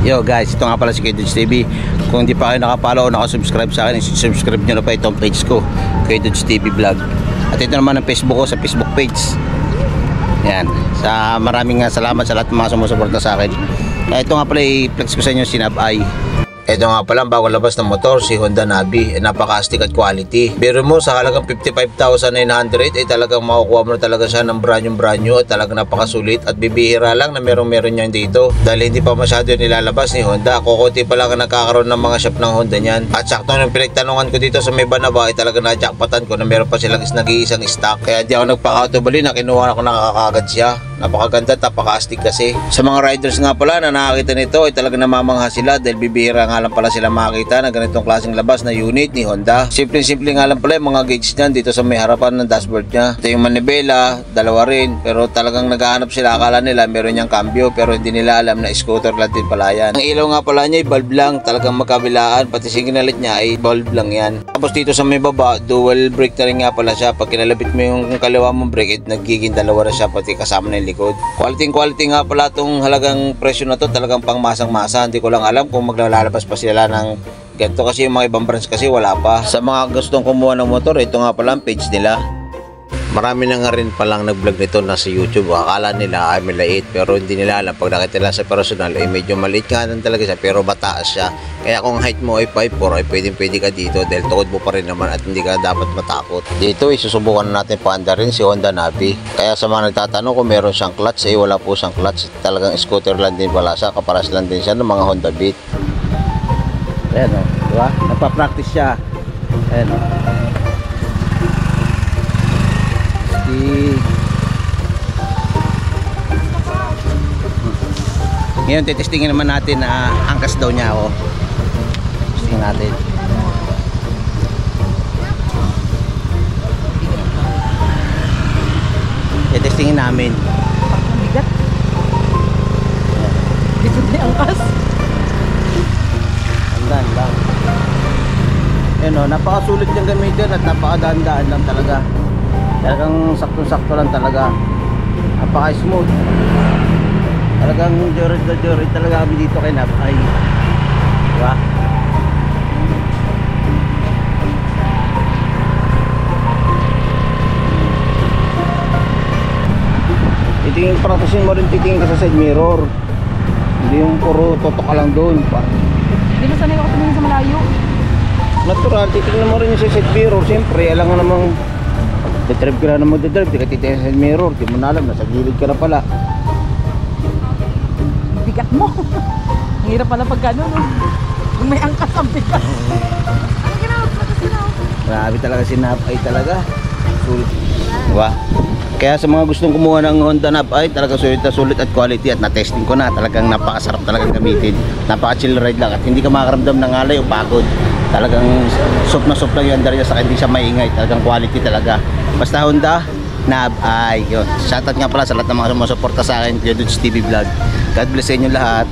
Yo guys, ito nga pala si Kaydudes TV. Kung hindi pa kayo nakapollow o nakasubscribe sa akin, subscribe nyo na pa itong page ko, Kaydudes TV Vlog. At ito naman ang Facebook ko, sa Facebook page. Yan, sa maraming salamat sa lahat ng mga sumusuporta sa akin. Ito nga pala i-flex ko sa inyo si Nab-Ay. Ito nga pala ang bagong labas ng motor, si Honda Navi. Napaka-astig at quality. Biro mo sa halagang 55,900 ay talagang makukuha mo na talaga siya ng brand new at talagang napakasulit at bibihira lang na meron niyan dito. Dahil hindi pa masyado nilalabas ni Honda. Kukunti pa lang ang nakakaroon ng mga shop ng Honda niyan. At sakto nung pinagtanungan ko dito sa may Banaba ay talagang na-jackpotan ko na meron pa silang nag-iisang stock. Kaya di ako nagpakatubali na kinuha ako nakakagad siya. Napakaganda at napaka-astig kasi. Sa mga riders nga pala na nakakita nito ay talagang namamangha sila dahil bibihira nga lang pala sila makakita ng ganitong klaseng labas na unit ni Honda. Simple nga lang pala yung mga gauge niyan dito sa may harapan ng dashboard niya. Ito yung manibela, dalawa rin, pero talagang naghahanap sila, akala nila meron niyang cambio pero hindi nila alam na scooter lang din pala yan. Ang ilaw nga pala niya ay bulb lang, talagang magkabilaan, pati signal light niya ay bulb lang yan. Tapos dito sa may baba, dual brake na rin nga pala siya. Pag kinalabit mo yung kaliwa mong brake, nagiging dalawa na siya pati kasama na yung likod. Quality nga pala itong halagang presyo na to, talagang pang masang-masa. Hindi ko lang alam kung maglalabas pa sila ng ganito kasi yung mga ibang brands kasi wala pa. Sa mga gustong kumuha ng motor, ito nga pala ang page nila. Marami na nga rin palang nag-vlog nito na sa YouTube. Akala nila ay maliit pero hindi nila alam. Pag nakita nila sa personal ay medyo maliit nga talaga siya pero mataas siya. Kaya kung height mo ay 5'4" ay pwede ka dito dahil tukod mo pa rin naman at hindi ka dapat matakot. Dito isusubukan natin paanda rin si Honda Navi. Kaya sa mga nagtatanong kung meron siyang clutch, ay wala po siyang clutch. Talagang scooter lang din pala siya. Kaparas lang din siya ng mga Honda Beat. Ayan o, diba? Nagpa-practice siya. Ayan o. Ngayon titestingin naman natin na angkas daw niya ako. Testingin natin. Titestingin namin. Bigat. Dito na yung angkas. Andan lang. Ayan o, napakasulit niyang gamitin at napakadaan-daan lang talaga. Talagang sakto-sakto lang talaga. Napaka-smooth. Talagang jorid talaga kami dito kay Nab-Ay. Diba? Practicing mo rin, titingin ka sa side mirror. Hindi yung puro totok ka lang doon. Hindi mo sanay ako tumingin sa malayo. Natural, titingin mo rin yung sa side mirror. Siyempre, alam nga namang drive ka na mag-drive, di ka titingin sa side mirror. Di mo na alam, nasa gilid ka na pala. Bigat mo. Hirap pala pag gano'n, no? Kung may angkas ang bigat. Ano ginawa ko kasi na? Grabe talaga si Nab-Ay talaga. Sulit. Diba? Kaya sa mga gustong kumuha ng Honda Nab-Ay, talaga sulit na sulit at quality at na-testing ko na. Talagang napakasarap talagang gamitin. Napaka-chill ride lang at hindi ka makaramdam ng alay o pagod. Talagang soft na soft lang yung andar niya sa hindi siya maingay. Talagang quality talaga. Basta Honda Nab-Ay. Yun. Shoutout nga pala sa lahat ng mga sumusuporta sa akin, Kaydudes TV Vlog. God bless sa inyo lahat.